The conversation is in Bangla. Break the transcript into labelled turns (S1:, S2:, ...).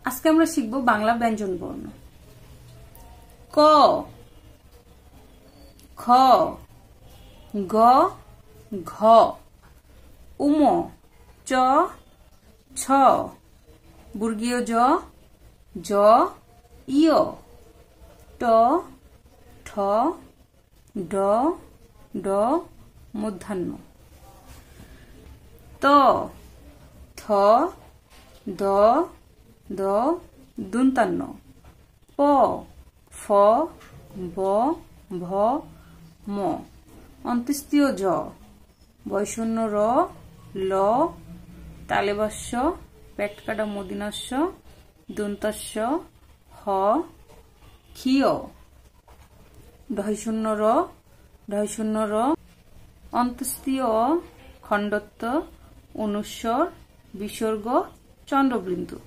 S1: আজকে আমরা শিখব বাংলা ব্যঞ্জন বর্ণ। ক, খ, গ, ঘ, উম, চ, ছ, বর্গীয় জ, জ, ইয়, ট, ঠ, ড, ড, মূর্ধন্য, ত, থ, দ, দ, দন্তান্ন, প, ফ, ব, ভ, ম, অন্ত্যেষ্টিয় জ, বয়শূন্য র, ল, তালেবাস্য, পেটকাটা মূর্ধন্যাস্য, দন্তাস্য, হ, ক্ষীয়, ঢয়শূন্য র, ঢয়শূন্য র, অন্ত্যেষ্টিয় অ, খণ্ডত্ব, অনুস্বর, বিসর্গ, চন্দ্রবিন্দু।